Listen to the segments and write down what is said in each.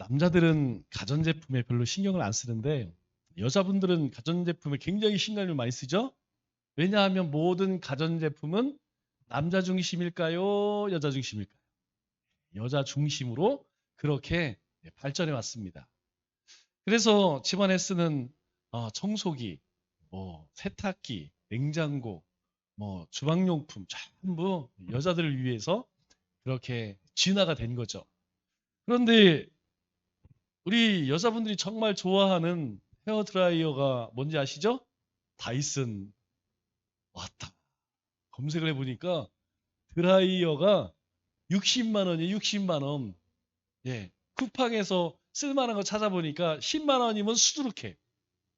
남자들은 가전제품에 별로 신경을 안 쓰는데 여자분들은 가전제품에 굉장히 신경을 많이 쓰죠? 왜냐하면 모든 가전제품은 남자 중심일까요? 여자 중심일까요? 여자 중심으로 그렇게 발전해 왔습니다. 그래서 집안에 쓰는 청소기, 세탁기, 냉장고, 주방용품 전부 여자들을 위해서 그렇게 진화가 된 거죠. 그런데 우리 여자분들이 정말 좋아하는 헤어드라이어가 뭔지 아시죠? 다이슨. 왔다. 검색을 해보니까 드라이어가 60만 원이에요. 60만 원. 예. 쿠팡에서 쓸만한 거 찾아보니까 10만 원이면 수두룩해.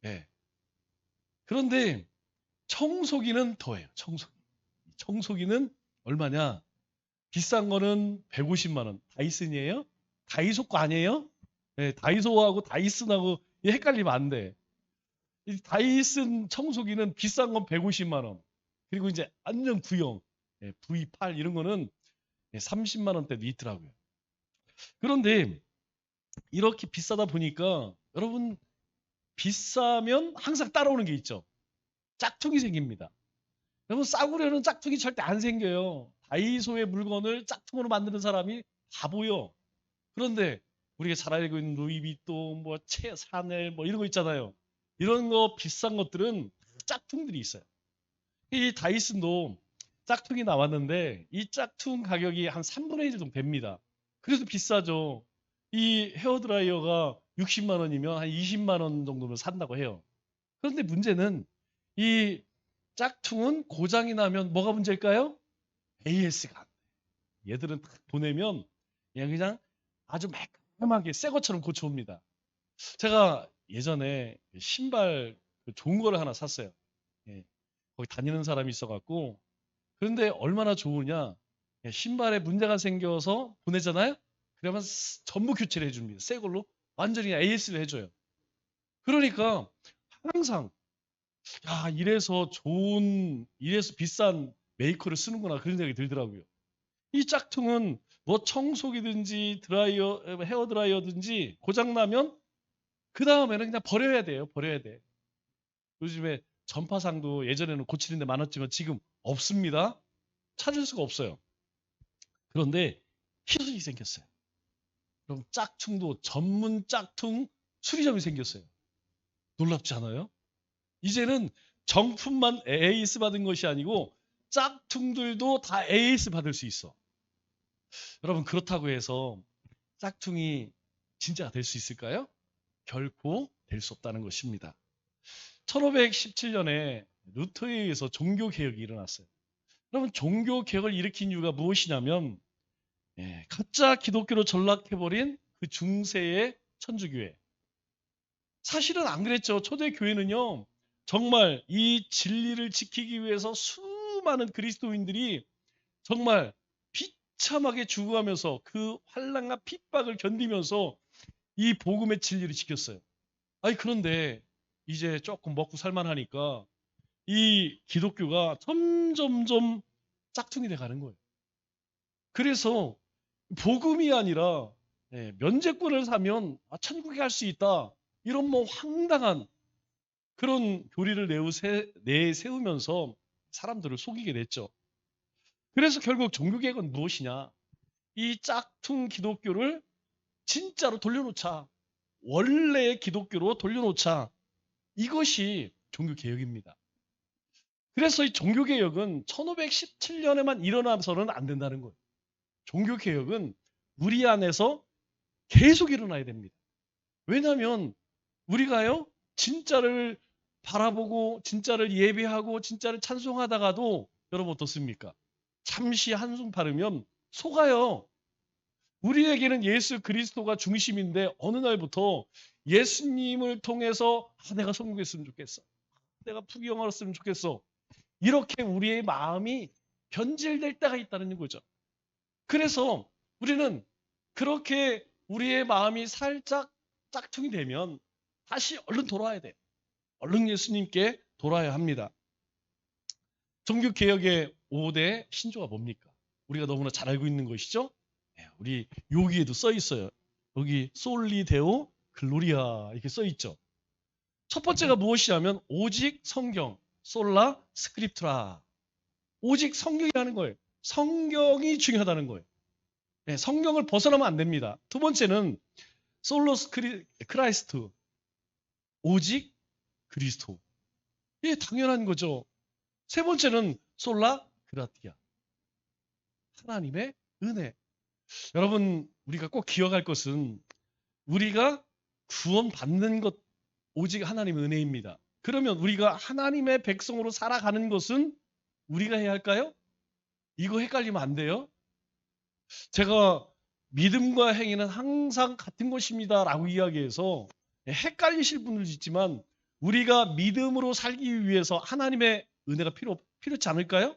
예. 그런데 청소기는 더해요. 청소기. 청소기는 얼마냐? 비싼 거는 150만 원. 다이슨이에요? 다이소 거 아니에요? 예, 다이소하고 다이슨하고 헷갈리면 안 돼. 이 다이슨 청소기는 비싼 건 150만 원. 그리고 이제 완전 구형, V8 이런 거는 30만 원대도 있더라고요. 그런데 이렇게 비싸다 보니까 여러분 비싸면 항상 따라오는 게 있죠. 짝퉁이 생깁니다. 여러분 싸구려는 짝퉁이 절대 안 생겨요. 다이소의 물건을 짝퉁으로 만드는 사람이 바보요. 그런데 우리가 잘 알고 있는 루이비통, 샤넬 이런 거 있잖아요. 이런 거 비싼 것들은 짝퉁들이 있어요. 이 다이슨도 짝퉁이 나왔는데 이 짝퉁 가격이 한 3분의 1 정도 됩니다. 그래도 비싸죠. 이 헤어드라이어가 60만 원이면 한 20만 원 정도면 산다고 해요. 그런데 문제는 이 짝퉁은 고장이 나면 뭐가 문제일까요? AS가 안 돼. 얘들은 딱 보내면 그냥 아주 매끄하게 새 것처럼 고쳐옵니다. 제가 예전에 신발 좋은 거를 하나 샀어요. 예, 거기 다니는 사람이 있어갖고 그런데 얼마나 좋으냐? 신발에 문제가 생겨서 보내잖아요? 그러면 전부 교체를 해줍니다. 새 걸로 완전히 AS를 해줘요. 그러니까 항상 야 이래서 비싼 메이커를 쓰는구나 그런 생각이 들더라고요. 이 짝퉁은 뭐 청소기든지 헤어 드라이어든지 고장 나면 그 다음에는 그냥 버려야 돼요. 버려야 돼. 요즘에 전파상도 예전에는 고치는 데 많았지만 지금 없습니다. 찾을 수가 없어요. 그런데 희소식이 생겼어요. 그럼 짝퉁도 전문 짝퉁 수리점이 생겼어요. 놀랍지 않아요? 이제는 정품만 AS 받은 것이 아니고 짝퉁들도 다 AS 받을 수 있어. 여러분 그렇다고 해서 짝퉁이 진짜가 될 수 있을까요? 결코 될 수 없다는 것입니다. 1517년에 루터에 의해서 종교개혁이 일어났어요. 여러분 종교개혁을 일으킨 이유가 무엇이냐면 가짜 기독교로 전락해버린 그 중세의 천주교회. 사실은 안 그랬죠. 초대교회는요. 정말 이 진리를 지키기 위해서 수많은 그리스도인들이 정말 비참하게 죽어가면서 그 환난과 핍박을 견디면서 이 복음의 진리를 지켰어요. 아니 그런데 이제 조금 먹고 살만하니까 이 기독교가 점점점 짝퉁이 돼 가는 거예요. 그래서 복음이 아니라 면제권을 사면 천국에 갈 수 있다. 이런 황당한 그런 교리를 내세우면서 사람들을 속이게 됐죠. 그래서 결국 종교개혁은 무엇이냐? 이 짝퉁 기독교를 진짜로 돌려놓자. 원래의 기독교로 돌려놓자. 이것이 종교개혁입니다. 그래서 이 종교개혁은 1517년에만 일어나서는 안 된다는 거예요. 종교개혁은 우리 안에서 계속 일어나야 됩니다. 왜냐하면 우리가요, 진짜를 바라보고, 진짜를 예배하고, 진짜를 찬송하다가도 여러분 어떻습니까? 잠시 한숨 바르면 속아요. 우리에게는 예수 그리스도가 중심인데 어느 날부터 예수님을 통해서 내가 성공했으면 좋겠어. 내가 부귀영화했으면 좋겠어. 이렇게 우리의 마음이 변질될 때가 있다는 거죠. 그래서 우리는 그렇게 우리의 마음이 살짝 짝퉁이 되면 다시 얼른 돌아와야 돼요. 얼른 예수님께 돌아야 합니다. 종교개혁의 5대 신조가 뭡니까? 우리가 너무나 잘 알고 있는 것이죠. 우리 요기에도 써 있어요. 여기 솔리 데오 글로리아 이렇게 써 있죠. 첫 번째가 무엇이냐면 오직 성경, 솔라 스크립트라. 오직 성경이라는 거예요. 성경이 중요하다는 거예요. 네, 성경을 벗어나면 안 됩니다. 두 번째는 솔로 크라이스트, 오직 그리스도. 이게 당연한 거죠. 세 번째는 솔라 그라티아, 하나님의 은혜. 여러분, 우리가 꼭 기억할 것은 우리가 구원받는 것 오직 하나님의 은혜입니다. 그러면 우리가 하나님의 백성으로 살아가는 것은 우리가 해야 할까요? 이거 헷갈리면 안 돼요. 제가 믿음과 행위는 항상 같은 것입니다 라고 이야기해서 헷갈리실 분들도 있지만 우리가 믿음으로 살기 위해서 하나님의 은혜가 필요치 않을까요?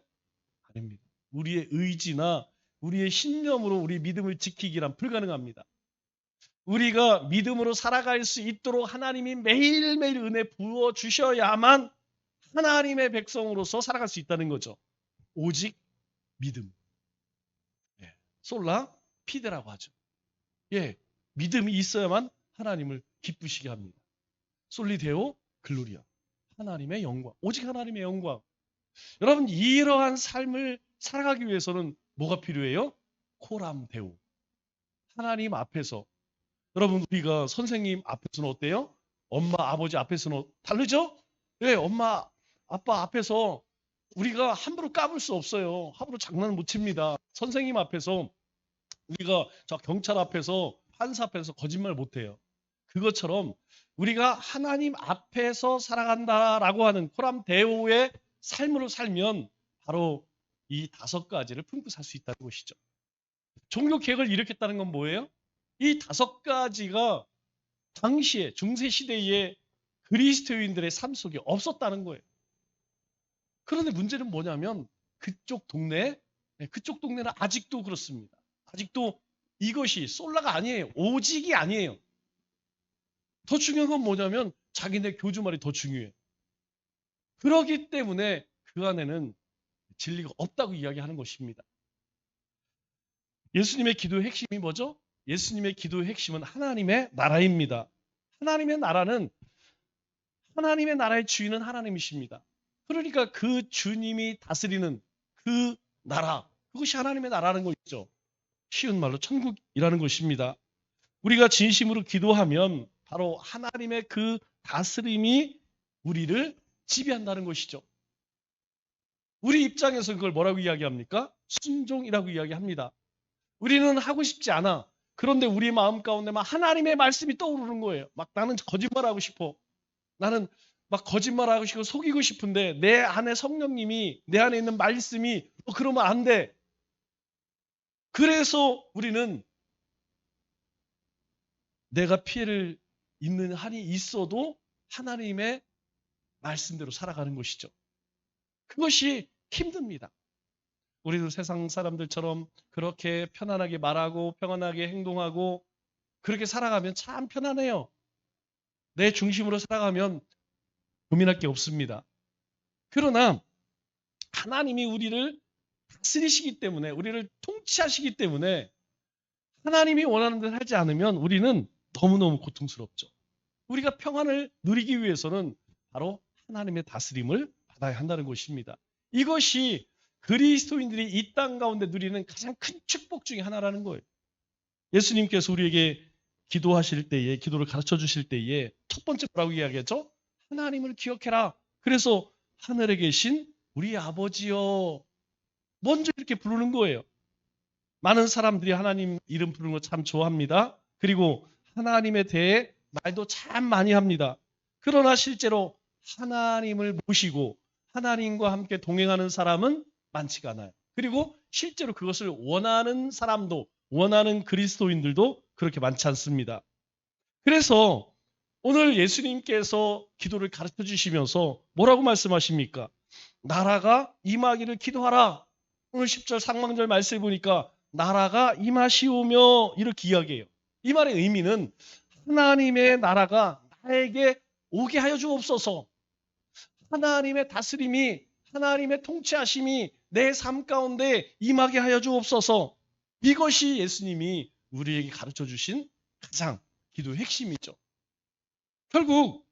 아닙니다. 우리의 의지나 우리의 신념으로 우리 믿음을 지키기란 불가능합니다. 우리가 믿음으로 살아갈 수 있도록 하나님이 매일매일 은혜 부어주셔야만 하나님의 백성으로서 살아갈 수 있다는 거죠. 오직 믿음. 예, 솔라 피데라고 하죠. 예, 믿음이 있어야만 하나님을 기쁘시게 합니다. 솔리데오 글로리아. 하나님의 영광. 오직 하나님의 영광. 여러분, 이러한 삶을 살아가기 위해서는 뭐가 필요해요? 코람데오. 하나님 앞에서. 여러분, 우리가 선생님 앞에서는 어때요? 엄마, 아버지 앞에서는 다르죠? 네, 엄마, 아빠 앞에서 우리가 함부로 까불 수 없어요. 함부로 장난 못 칩니다. 선생님 앞에서 우리가 저 경찰 앞에서 판사 앞에서 거짓말 못 해요. 그것처럼 우리가 하나님 앞에서 살아간다라고 하는 코람데오의 삶으로 살면 바로 이 5가지를 품고 살 수 있다는 것이죠. 종교 개혁을 일으켰다는 건 뭐예요? 이 5가지가 당시에 중세 시대의 그리스도인들의 삶 속에 없었다는 거예요. 그런데 문제는 뭐냐면 그쪽 동네는 아직도 그렇습니다. 아직도 이것이 솔라가 아니에요. 오직이 아니에요. 더 중요한 건 뭐냐면 자기네 교주말이 더 중요해요. 그러기 때문에 그 안에는 진리가 없다고 이야기하는 것입니다. 예수님의 기도의 핵심이 뭐죠? 예수님의 기도의 핵심은 하나님의 나라입니다. 하나님의 나라는 하나님의 나라의 주인은 하나님이십니다. 그러니까 그 주님이 다스리는 그 나라, 그것이 하나님의 나라는 것이죠. 쉬운 말로 천국이라는 것입니다. 우리가 진심으로 기도하면 바로 하나님의 그 다스림이 우리를 지배한다는 것이죠. 우리 입장에서 그걸 뭐라고 이야기합니까? 순종이라고 이야기합니다. 우리는 하고 싶지 않아. 그런데 우리 마음 가운데만 하나님의 말씀이 떠오르는 거예요. 막 나는 거짓말하고 싶어. 나는 막 거짓말하고 싶고 속이고 싶은데 내 안에 성령님이 내 안에 있는 말씀이 그러면 안 돼. 그래서 우리는 내가 피해를 입는 한이 있어도 하나님의 말씀대로 살아가는 것이죠. 그것이 힘듭니다. 우리도 세상 사람들처럼 그렇게 편안하게 말하고 평안하게 행동하고 그렇게 살아가면 참 편안해요. 내 중심으로 살아가면 고민할 게 없습니다. 그러나 하나님이 우리를 다스리시기 때문에 우리를 통치하시기 때문에 하나님이 원하는 대로 하지 않으면 우리는 너무너무 고통스럽죠. 우리가 평안을 누리기 위해서는 바로 하나님의 다스림을 받아야 한다는 것입니다. 이것이 그리스도인들이 이 땅 가운데 누리는 가장 큰 축복 중에 하나라는 거예요. 예수님께서 우리에게 기도하실 때에, 기도를 가르쳐 주실 때에 첫 번째 뭐라고 이야기했죠? 하나님을 기억해라. 그래서 하늘에 계신 우리 아버지여 먼저 이렇게 부르는 거예요. 많은 사람들이 하나님 이름 부르는 거 참 좋아합니다. 그리고 하나님에 대해 말도 참 많이 합니다. 그러나 실제로 하나님을 모시고 하나님과 함께 동행하는 사람은 많지가 않아요. 그리고 실제로 그것을 원하는 사람도, 원하는 그리스도인들도 그렇게 많지 않습니다. 그래서 오늘 예수님께서 기도를 가르쳐 주시면서 뭐라고 말씀하십니까? 나라가 임하기를 기도하라. 오늘 10절 상반절 말씀을 보니까 나라가 임하시오며 이렇게 이야기해요. 이 말의 의미는 하나님의 나라가 나에게 오게 하여 주옵소서. 하나님의 다스림이, 하나님의 통치하심이 내 삶 가운데 임하게 하여 주옵소서. 이것이 예수님이 우리에게 가르쳐 주신 가장 기도의 핵심이죠. 결국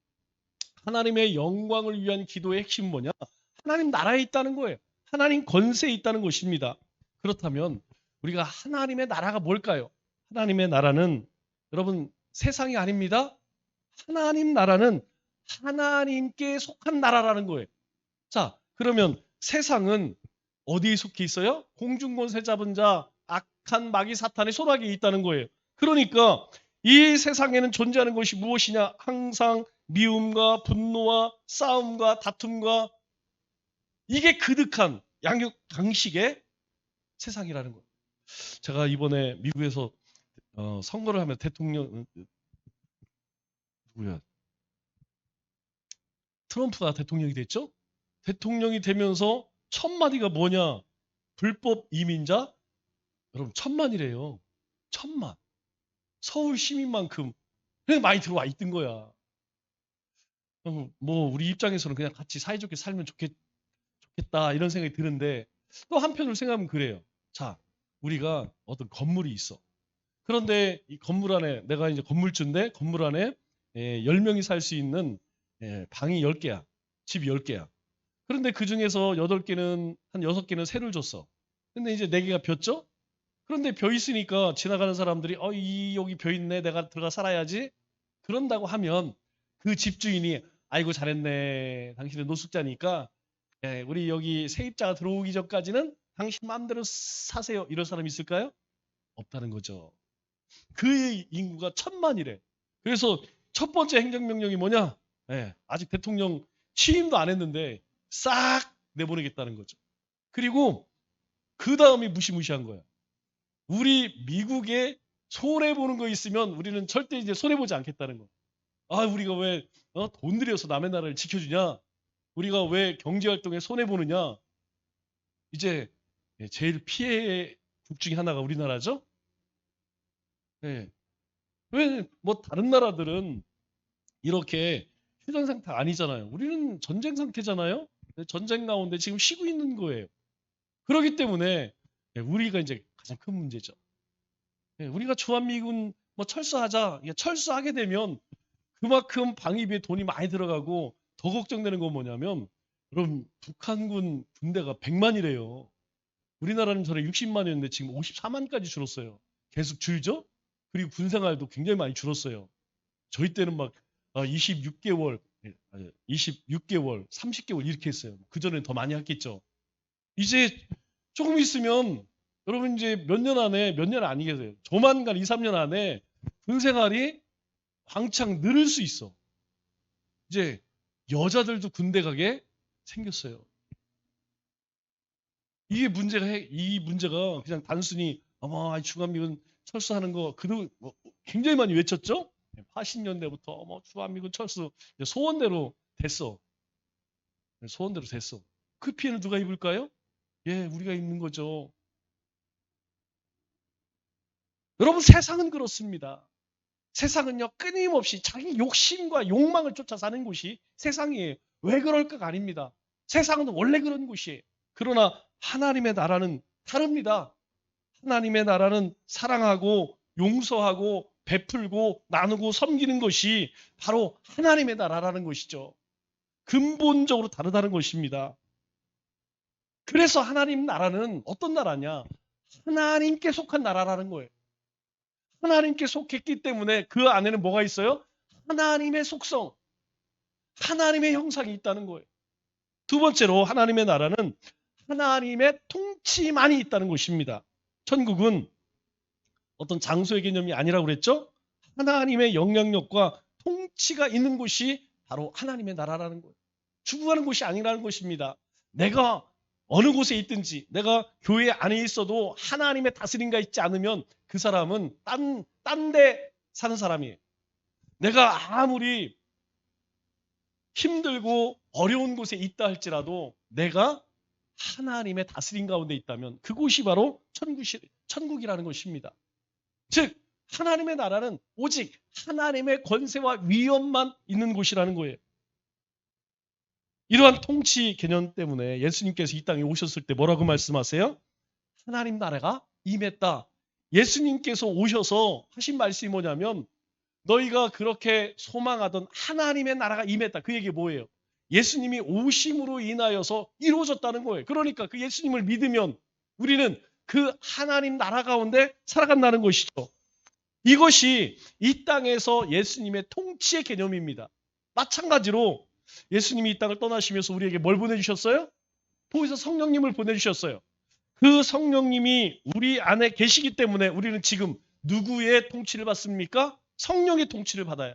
하나님의 영광을 위한 기도의 핵심은 뭐냐? 하나님 나라에 있다는 거예요. 하나님 권세에 있다는 것입니다. 그렇다면 우리가 하나님의 나라가 뭘까요? 하나님의 나라는 여러분 세상이 아닙니다. 하나님 나라는 하나님께 속한 나라라는 거예요. 자, 그러면 세상은 어디에 속해 있어요? 공중권세 잡은 자, 악한 마귀 사탄의 소락에 있다는 거예요. 그러니까 이 세상에는 존재하는 것이 무엇이냐? 항상 미움과 분노와 싸움과 다툼과 이게 그득한 양육 강식의 세상이라는 거예요. 제가 이번에 미국에서 선거를 하면 대통령 누구야? 트럼프가 대통령이 됐죠? 대통령이 되면서 첫 마디가 뭐냐? 불법 이민자? 여러분 1000만이래요. 1000만. 서울 시민만큼 그냥 많이 들어와 있던 거야. 뭐 우리 입장에서는 그냥 같이 사이좋게 살면 좋겠다 이런 생각이 드는데 또 한편으로 생각하면 그래요. 자, 우리가 어떤 건물이 있어. 그런데 이 건물 안에 내가 이제 건물주인데 건물 안에 10명이 살 수 있는 방이 10개야. 집이 10개야. 그런데 그중에서 8개는 한 6개는 세를 줬어. 근데 이제 4개가 벼죠? 그런데 벼 있으니까 지나가는 사람들이 여기 벼 있네. 내가 들어가 살아야지. 그런다고 하면 그 집주인이 아이고 잘했네. 당신은 노숙자니까 우리 여기 세입자가 들어오기 전까지는 당신 마음대로 사세요. 이런 사람이 있을까요? 없다는 거죠. 그 인구가 1000만이래. 그래서 첫 번째 행정명령이 뭐냐? 아직 대통령 취임도 안 했는데 싹 내보내겠다는 거죠. 그리고 그 다음이 무시무시한 거야. 우리 미국에 손해보는 거 있으면 우리는 절대 이제 손해보지 않겠다는 거. 우리가 왜 돈 들여서 남의 나라를 지켜주냐? 우리가 왜 경제활동에 손해보느냐? 이제 제일 피해국 중에 하나가 우리나라죠? 네. 왜 뭐 다른 나라들은 이렇게 휴전 상태 아니잖아요. 우리는 전쟁 상태잖아요. 전쟁 가운데 지금 쉬고 있는 거예요. 그렇기 때문에 우리가 이제 가장 큰 문제죠. 우리가 주한미군 뭐 철수하자. 철수하게 되면 그만큼 방위비에 돈이 많이 들어가고 더 걱정되는 건 뭐냐면 여러분 북한군 군대가 100만이래요. 우리나라는 전에 60만이었는데 지금 54만까지 줄었어요. 계속 줄죠? 그리고 군생활도 굉장히 많이 줄었어요. 저희 때는 막 26개월, 26개월, 30개월 이렇게 했어요. 그전에는 더 많이 했겠죠. 이제 조금 있으면 여러분 이제 몇 년 안에, 몇 년 아니겠어요. 조만간 2, 3년 안에 군생활이 왕창 늘을 수 있어. 이제 여자들도 군대 가게 생겼어요. 이 문제가 그냥 단순히 주한미군 철수하는 거 그도 뭐 굉장히 많이 외쳤죠. 80년대부터 주한미군 철수 소원대로 됐어. 소원대로 됐어. 그 피해는 누가 입을까요? 우리가 입는 거죠. 여러분 세상은 그렇습니다. 세상은요 끊임없이 자기 욕심과 욕망을 쫓아 사는 곳이 세상이에요. 왜 그럴까가 아닙니다. 세상은 원래 그런 곳이에요. 그러나 하나님의 나라는 다릅니다. 하나님의 나라는 사랑하고 용서하고 베풀고 나누고 섬기는 것이 바로 하나님의 나라라는 것이죠. 근본적으로 다르다는 것입니다. 그래서 하나님 나라는 어떤 나라냐? 하나님께 속한 나라라는 거예요. 하나님께 속했기 때문에 그 안에는 뭐가 있어요? 하나님의 속성, 하나님의 형상이 있다는 거예요. 두 번째로 하나님의 나라는 하나님의 통치만이 있다는 것입니다. 천국은 어떤 장소의 개념이 아니라고 그랬죠? 하나님의 영향력과 통치가 있는 곳이 바로 하나님의 나라라는 거예요. 추구하는 곳이 아니라는 것입니다. 내가 어느 곳에 있든지 내가 교회 안에 있어도 하나님의 다스림가 있지 않으면 그 사람은 딴 데 사는 사람이에요. 내가 아무리 힘들고 어려운 곳에 있다 할지라도 내가 하나님의 다스림 가운데 있다면 그곳이 바로 천국이라는 것입니다. 즉 하나님의 나라는 오직 하나님의 권세와 위엄만 있는 곳이라는 거예요. 이러한 통치 개념 때문에 예수님께서 이 땅에 오셨을 때 뭐라고 말씀하세요? 하나님 나라가 임했다. 예수님께서 오셔서 하신 말씀이 뭐냐면 너희가 그렇게 소망하던 하나님의 나라가 임했다. 그 얘기 뭐예요? 예수님이 오심으로 인하여서 이루어졌다는 거예요. 그러니까 그 예수님을 믿으면 우리는 그 하나님 나라 가운데 살아간다는 것이죠. 이것이 이 땅에서 예수님의 통치의 개념입니다. 마찬가지로 예수님이 이 땅을 떠나시면서 우리에게 뭘 보내주셨어요? 보혜사 성령님을 보내주셨어요. 그 성령님이 우리 안에 계시기 때문에 우리는 지금 누구의 통치를 받습니까? 성령의 통치를 받아요.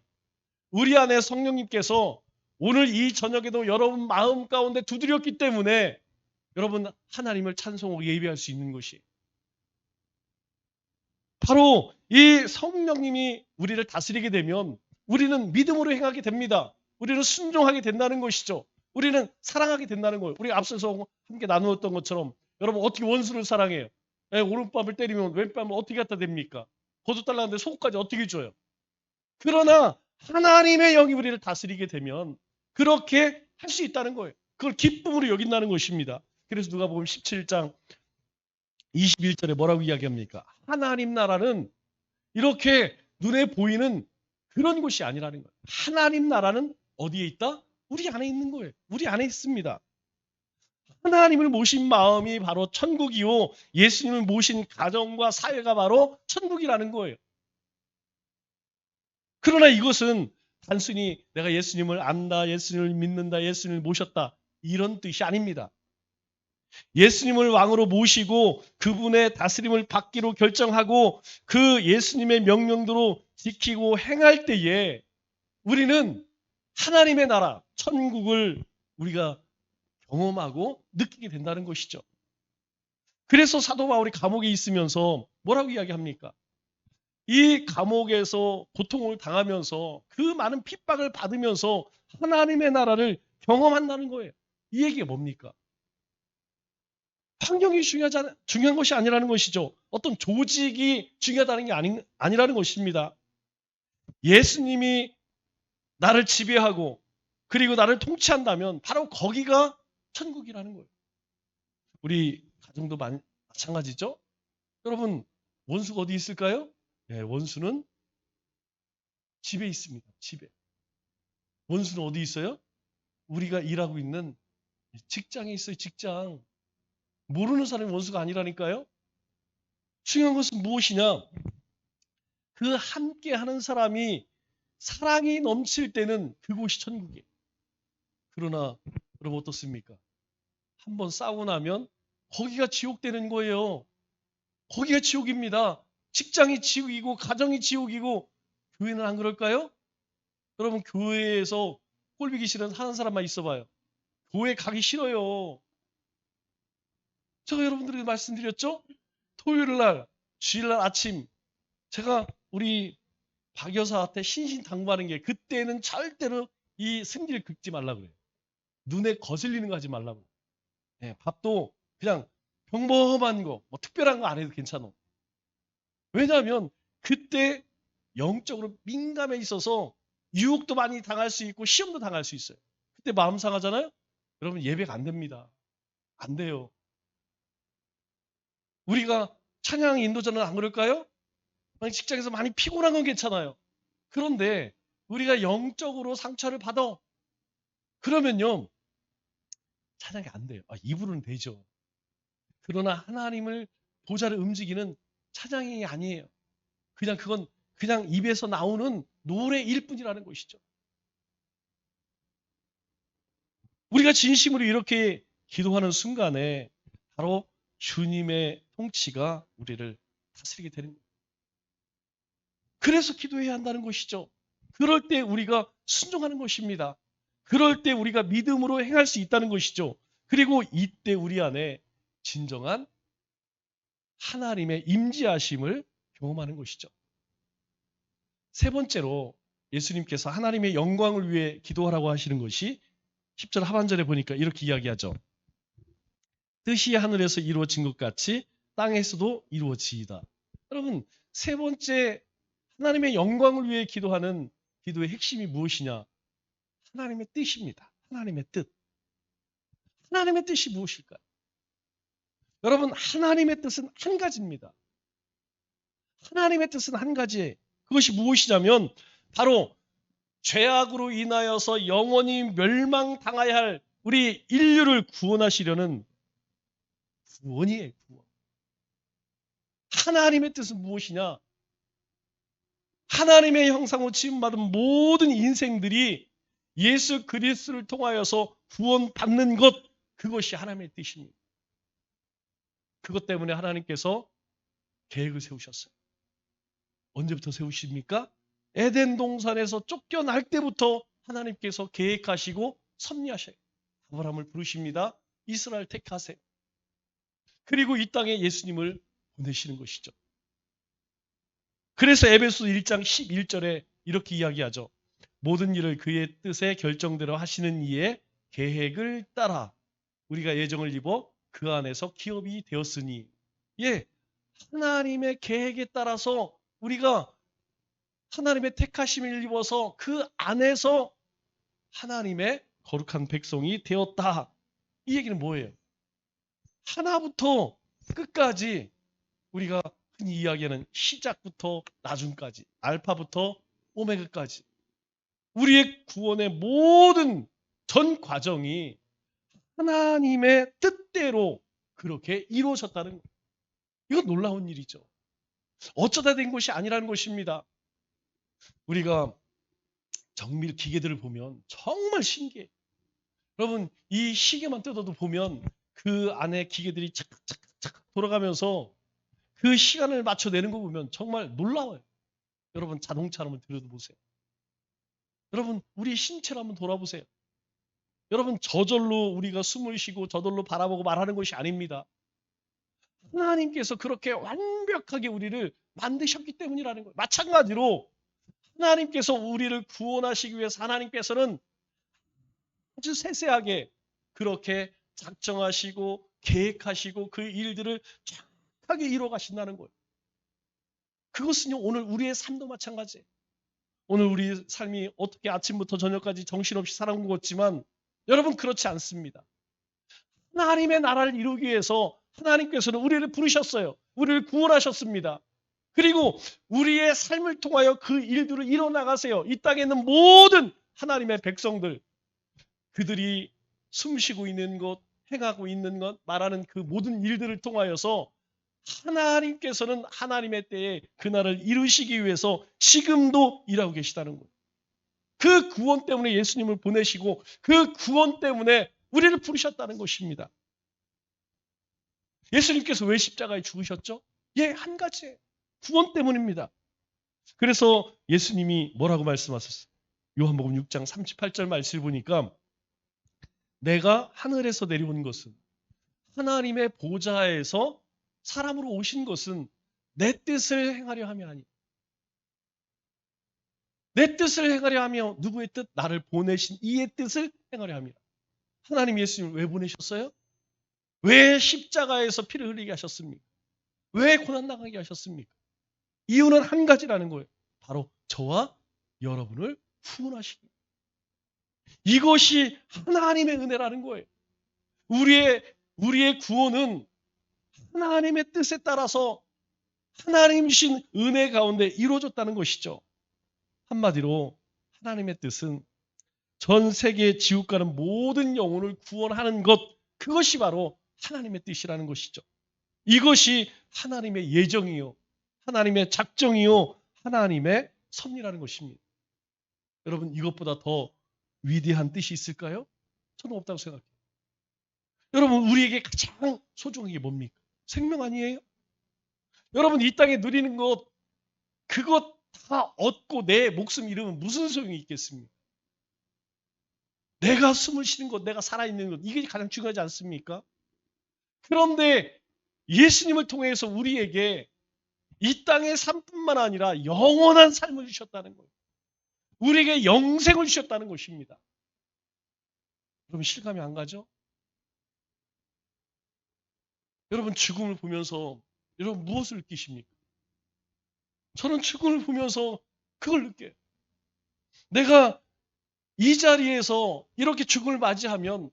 우리 안에 성령님께서 오늘 이 저녁에도 여러분 마음 가운데 두드렸기 때문에 여러분 하나님을 찬송하고 예배할 수 있는 것이 바로 이 성령님이 우리를 다스리게 되면 우리는 믿음으로 행하게 됩니다. 우리는 순종하게 된다는 것이죠. 우리는 사랑하게 된다는 거예요. 우리가 앞서서 함께 나누었던 것처럼 여러분 어떻게 원수를 사랑해요? 오른뺨을 때리면 왼뺨을 어떻게 갖다 댑니까? 거두달라는데 속까지 어떻게 줘요? 그러나 하나님의 영이 우리를 다스리게 되면 그렇게 할 수 있다는 거예요. 그걸 기쁨으로 여긴다는 것입니다. 그래서 누가복음 17장 21절에 뭐라고 이야기합니까? 하나님 나라는 이렇게 눈에 보이는 그런 곳이 아니라는 거예요. 하나님 나라는 어디에 있다? 우리 안에 있는 거예요. 우리 안에 있습니다. 하나님을 모신 마음이 바로 천국이요. 예수님을 모신 가정과 사회가 바로 천국이라는 거예요. 그러나 이것은 단순히 내가 예수님을 안다, 예수님을 믿는다, 예수님을 모셨다 이런 뜻이 아닙니다. 예수님을 왕으로 모시고 그분의 다스림을 받기로 결정하고 그 예수님의 명령대로 지키고 행할 때에 우리는 하나님의 나라, 천국을 우리가 경험하고 느끼게 된다는 것이죠. 그래서 사도 바울이 감옥에 있으면서 뭐라고 이야기합니까? 이 감옥에서 고통을 당하면서 그 많은 핍박을 받으면서 하나님의 나라를 경험한다는 거예요. 이 얘기가 뭡니까? 환경이 중요한 것이 아니라는 것이죠. 어떤 조직이 중요하다는 게 아니라는 것입니다. 예수님이 나를 지배하고 그리고 나를 통치한다면 바로 거기가 천국이라는 거예요. 우리 가정도 마찬가지죠. 여러분 원수가 어디 있을까요? 네, 원수는 집에 있습니다. 집에. 원수는 어디 있어요? 우리가 일하고 있는 직장에 있어요. 직장. 모르는 사람이 원수가 아니라니까요. 중요한 것은 무엇이냐? 그 함께 하는 사람이 사랑이 넘칠 때는 그곳이 천국이에요. 그러나 여러분 어떻습니까? 한번 싸우고 나면 거기가 지옥 되는 거예요. 거기가 지옥입니다. 직장이 지옥이고 가정이 지옥이고 교회는 안 그럴까요? 여러분 교회에서 꼴보기 싫은 하는 사람만 있어봐요. 교회 가기 싫어요. 제가 여러분들에게 말씀드렸죠? 토요일 날, 주일 날 아침 제가 우리 박 여사한테 신신당부하는 게 그때는 절대로 이 승기를 긁지 말라 그래요. 눈에 거슬리는 거 하지 말라고. 네, 밥도 그냥 평범한 거, 뭐 특별한 거 안 해도 괜찮아. 왜냐하면 그때 영적으로 민감해 있어서 유혹도 많이 당할 수 있고 시험도 당할 수 있어요. 그때 마음 상하잖아요? 여러분 예배가 안 됩니다. 안 돼요. 우리가 찬양 인도자는 안 그럴까요? 직장에서 많이 피곤한 건 괜찮아요. 그런데 우리가 영적으로 상처를 받아. 그러면요. 찬양이 안 돼요. 입으로는 되죠. 그러나 하나님을 보좌를 움직이는 찬양이 아니에요. 그건 그냥 입에서 나오는 노래일 뿐이라는 것이죠. 우리가 진심으로 이렇게 기도하는 순간에 바로 주님의 통치가 우리를 다스리게 되는 거예요. 그래서 기도해야 한다는 것이죠. 그럴 때 우리가 순종하는 것입니다. 그럴 때 우리가 믿음으로 행할 수 있다는 것이죠. 그리고 이때 우리 안에 진정한 하나님의 임재하심을 경험하는 것이죠. 세 번째로 예수님께서 하나님의 영광을 위해 기도하라고 하시는 것이 10절 하반절에 보니까 이렇게 이야기하죠. 뜻이 하늘에서 이루어진 것 같이 땅에서도 이루어지이다. 여러분 세 번째 하나님의 영광을 위해 기도하는 기도의 핵심이 무엇이냐? 하나님의 뜻입니다. 하나님의 뜻. 하나님의 뜻이 무엇일까요? 여러분 하나님의 뜻은 한 가지입니다. 하나님의 뜻은 한 가지예요. 그것이 무엇이냐면 바로 죄악으로 인하여서 영원히 멸망당해야 할 우리 인류를 구원하시려는 구원이에요. 구원. 하나님의 뜻은 무엇이냐? 하나님의 형상으로 지음받은 모든 인생들이 예수 그리스도를 통하여서 구원받는 것, 그것이 하나님의 뜻입니다. 그것 때문에 하나님께서 계획을 세우셨어요. 언제부터 세우십니까? 에덴 동산에서 쫓겨날 때부터 하나님께서 계획하시고 섭리하셔요. 아브라함을 부르십니다. 이스라엘 택하세요. 그리고 이 땅에 예수님을 보내시는 것이죠. 그래서 에베소 1장 11절에 이렇게 이야기하죠. 모든 일을 그의 뜻에 결정대로 하시는 이의 계획을 따라 우리가 예정을 입어 그 안에서 기업이 되었으니, 예, 하나님의 계획에 따라서 우리가 하나님의 택하심을 입어서 그 안에서 하나님의 거룩한 백성이 되었다. 이 얘기는 뭐예요? 하나부터 끝까지 우리가 흔히 이야기하는 시작부터 나중까지, 알파부터 오메가까지 우리의 구원의 모든 전 과정이 하나님의 뜻대로 그렇게 이루어졌다는 거예요. 이건 놀라운 일이죠. 어쩌다 된 것이 아니라는 것입니다. 우리가 정밀 기계들을 보면 정말 신기해요. 여러분, 이 시계만 뜯어도 보면 그 안에 기계들이 착착착 돌아가면서 그 시간을 맞춰내는 거 보면 정말 놀라워요. 여러분, 자동차 한번 들여다보세요. 여러분, 우리 신체를 한번 돌아보세요. 여러분, 저절로 우리가 숨을 쉬고 저절로 바라보고 말하는 것이 아닙니다. 하나님께서 그렇게 완벽하게 우리를 만드셨기 때문이라는 거예요. 마찬가지로 하나님께서 우리를 구원하시기 위해서 하나님께서는 아주 세세하게 그렇게 작정하시고 계획하시고 그 일들을 정확하게 이루어 가신다는 거예요. 그것은요, 오늘 우리의 삶도 마찬가지예요. 오늘 우리 삶이 어떻게 아침부터 저녁까지 정신없이 살아온 것 같지만 여러분, 그렇지 않습니다. 하나님의 나라를 이루기 위해서 하나님께서는 우리를 부르셨어요. 우리를 구원하셨습니다. 그리고 우리의 삶을 통하여 그 일들을 이뤄나가세요. 이 땅에 있는 모든 하나님의 백성들, 그들이 숨쉬고 있는 것, 행하고 있는 것, 말하는 그 모든 일들을 통하여서 하나님께서는 하나님의 때에 그날을 이루시기 위해서 지금도 일하고 계시다는 거예요. 그 구원 때문에 예수님을 보내시고 그 구원 때문에 우리를 부르셨다는 것입니다. 예수님께서 왜 십자가에 죽으셨죠? 예, 한 가지예요. 구원 때문입니다. 그래서 예수님이 뭐라고 말씀하셨어요? 요한복음 6장 38절 말씀을 보니까 내가 하늘에서 내려온 것은, 하나님의 보좌에서 사람으로 오신 것은 내 뜻을 행하려 함이 아니라, 내 뜻을 행하려 하며 누구의 뜻? 나를 보내신 이의 뜻을 행하려 함이라. 하나님 예수님을 왜 보내셨어요? 왜 십자가에서 피를 흘리게 하셨습니까? 왜 고난당하게 하셨습니까? 이유는 한 가지라는 거예요. 바로 저와 여러분을 구원하시기. 이것이 하나님의 은혜라는 거예요. 우리의 구원은 하나님의 뜻에 따라서 하나님 주신 은혜 가운데 이루어졌다는 것이죠. 한마디로 하나님의 뜻은 전 세계 지옥 가는 모든 영혼을 구원하는 것, 그것이 바로 하나님의 뜻이라는 것이죠. 이것이 하나님의 예정이요, 하나님의 작정이요, 하나님의 섭리라는 것입니다. 여러분, 이것보다 더 위대한 뜻이 있을까요? 저는 없다고 생각해요. 여러분, 우리에게 가장 소중한 게 뭡니까? 생명 아니에요? 여러분, 이 땅에 누리는 것, 그것 다 얻고 내 목숨 잃으면 무슨 소용이 있겠습니까? 내가 숨을 쉬는 것, 내가 살아있는 것, 이게 가장 중요하지 않습니까? 그런데 예수님을 통해서 우리에게 이 땅의 삶뿐만 아니라 영원한 삶을 주셨다는 거예요. 우리에게 영생을 주셨다는 것입니다. 여러분, 실감이 안 가죠? 여러분, 죽음을 보면서 여러분 무엇을 느끼십니까? 저는 죽음을 보면서 그걸 느껴요. 내가 이 자리에서 이렇게 죽음을 맞이하면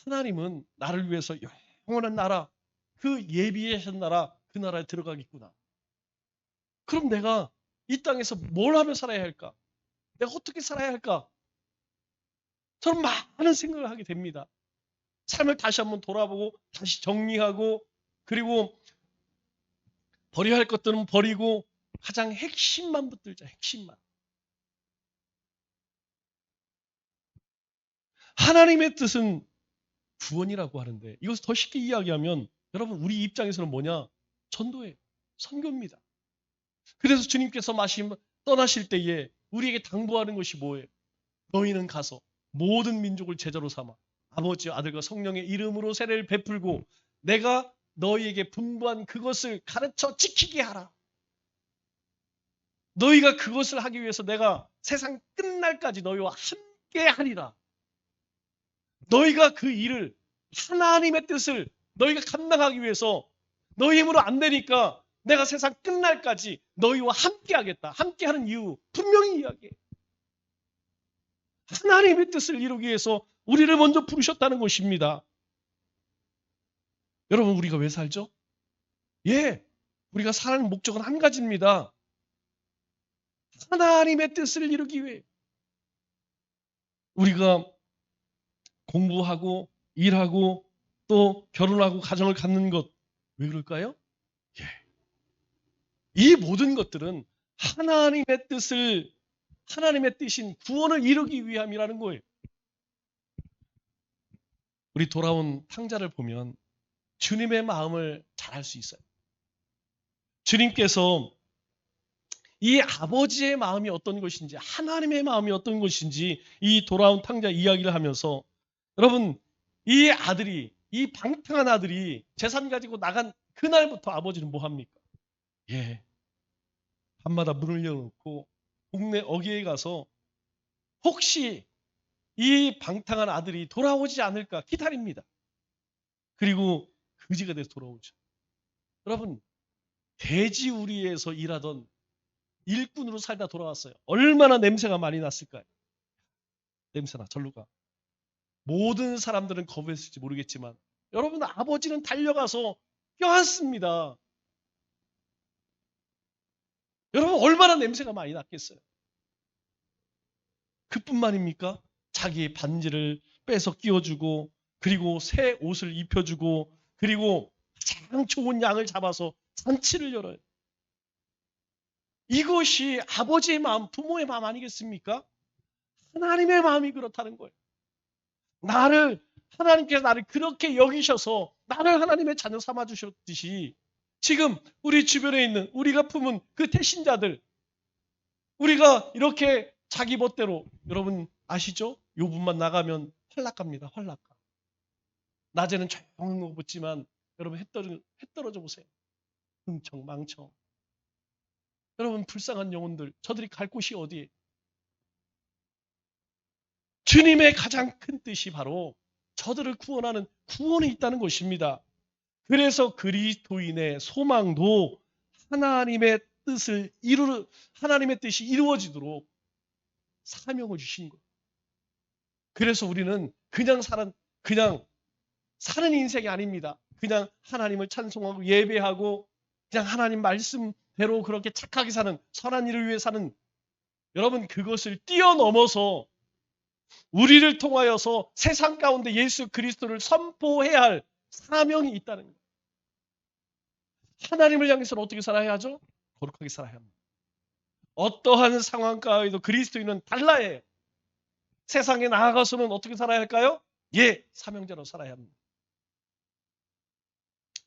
하나님은 나를 위해서 영원한 나라, 그 예비하신 나라, 그 나라에 들어가겠구나. 그럼 내가 이 땅에서 뭘 하며 살아야 할까? 내가 어떻게 살아야 할까? 저는 많은 생각을 하게 됩니다. 삶을 다시 한번 돌아보고 다시 정리하고 그리고 버려야 할 것들은 버리고 가장 핵심만 붙들자. 핵심만. 하나님의 뜻은 구원이라고 하는데 이것을 더 쉽게 이야기하면 여러분 우리 입장에서는 뭐냐? 전도예요. 선교입니다. 그래서 주님께서 떠나실 때에 우리에게 당부하는 것이 뭐예요? 너희는 가서 모든 민족을 제자로 삼아 아버지, 아들과 성령의 이름으로 세례를 베풀고 내가 너희에게 분부한 그것을 가르쳐 지키게 하라. 너희가 그것을 하기 위해서 내가 세상 끝날까지 너희와 함께 하리라. 너희가 그 일을 하나님의 뜻을 너희가 감당하기 위해서 너희 힘으로 안 되니까 내가 세상 끝날까지 너희와 함께 하겠다. 함께 하는 이유 분명히 이야기해. 하나님의 뜻을 이루기 위해서 우리를 먼저 부르셨다는 것입니다. 여러분 우리가 왜 살죠? 예, 우리가 사는 목적은 한 가지입니다. 하나님의 뜻을 이루기 위해 우리가 공부하고 일하고 또 결혼하고 가정을 갖는 것 왜 그럴까요? 예. 이 모든 것들은 하나님의 뜻인 구원을 이루기 위함이라는 거예요. 우리 돌아온 탕자를 보면 주님의 마음을 잘 알 수 있어요. 주님께서 이 아버지의 마음이 어떤 것인지 하나님의 마음이 어떤 것인지 이 돌아온 탕자 이야기를 하면서 여러분 이 방탕한 아들이 재산 가지고 나간 그날부터 아버지는 뭐 합니까? 예, 밤마다 문을 열어놓고 동네 어귀에 가서 혹시 이 방탕한 아들이 돌아오지 않을까 기다립니다. 그리고 그지가 돼서 돌아오죠. 여러분 돼지우리에서 일하던 일꾼으로 살다 돌아왔어요. 얼마나 냄새가 많이 났을까요? 냄새나 절로 가. 모든 사람들은 거부했을지 모르겠지만 여러분 아버지는 달려가서 껴안습니다. 여러분 얼마나 냄새가 많이 났겠어요. 그뿐만입니까? 자기의 반지를 빼서 끼워주고 그리고 새 옷을 입혀주고 그리고 가장 좋은 양을 잡아서 잔치를 열어요. 이것이 아버지의 마음, 부모의 마음 아니겠습니까? 하나님의 마음이 그렇다는 거예요. 하나님께서 나를 그렇게 여기셔서 나를 하나님의 자녀 삼아 주셨듯이 지금 우리 주변에 있는 우리가 품은 그 태신자들 우리가 이렇게 자기 멋대로 여러분 아시죠? 요분만 나가면 활락갑니다. 활락가. 낮에는 조용히 붙지만 여러분 해 떨어져 보세요. 흥청망청. 여러분 불쌍한 영혼들 저들이 갈 곳이 어디에? 주님의 가장 큰 뜻이 바로 저들을 구원하는 구원이 있다는 것입니다. 그래서 그리스도인의 소망도 하나님의 뜻이 이루어지도록 사명을 주신 거예요. 그래서 우리는 그냥 사는 인생이 아닙니다. 그냥 하나님을 찬송하고 예배하고 그냥 하나님 말씀대로 그렇게 착하게 사는 선한 일을 위해 사는 여러분 그것을 뛰어넘어서 우리를 통하여서 세상 가운데 예수 그리스도를 선포해야 할 사명이 있다는 거예요. 하나님을 향해서는 어떻게 살아야 하죠? 거룩하게 살아야 합니다. 어떠한 상황가에도 그리스도인은 달라야 해요. 세상에 나아가서는 어떻게 살아야 할까요? 예, 사명자로 살아야 합니다.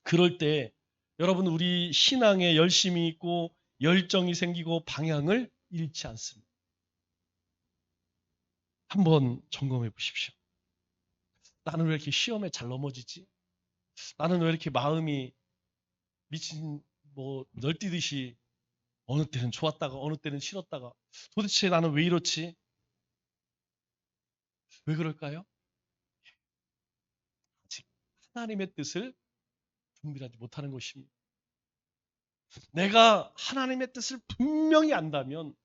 그럴 때 여러분 우리 신앙에 열심이 있고 열정이 생기고 방향을 잃지 않습니다. 한번 점검해 보십시오. 나는 왜 이렇게 시험에 잘 넘어지지? 나는 왜 이렇게 마음이 미친 널뛰듯이 어느 때는 좋았다가 어느 때는 싫었다가 도대체 나는 왜 이렇지? 왜 그럴까요? 아직 하나님의 뜻을 분별하지 못하는 것입니다. 내가 하나님의 뜻을 분명히 안다면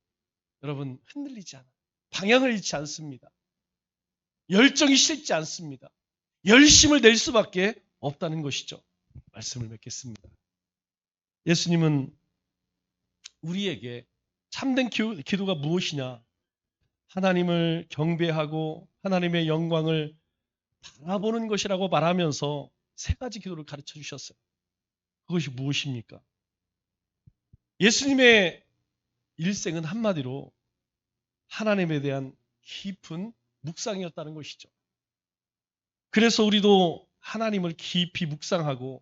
여러분 흔들리지 않아요. 방향을 잃지 않습니다. 열정이 식지 않습니다. 열심을 낼 수밖에 없다는 것이죠. 말씀을 맺겠습니다. 예수님은 우리에게 참된 기도가 무엇이냐? 하나님을 경배하고 하나님의 영광을 바라보는 것이라고 말하면서 세 가지 기도를 가르쳐 주셨어요. 그것이 무엇입니까? 예수님의 일생은 한마디로 하나님에 대한 깊은 묵상이었다는 것이죠. 그래서 우리도 하나님을 깊이 묵상하고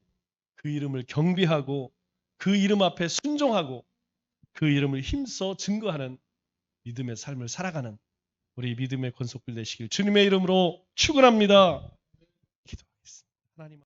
그 이름을 경배하고 그 이름 앞에 순종하고 그 이름을 힘써 증거하는 믿음의 삶을 살아가는 우리 믿음의 권속들 되시길 주님의 이름으로 축원합니다. 기도하겠습니다. 하나님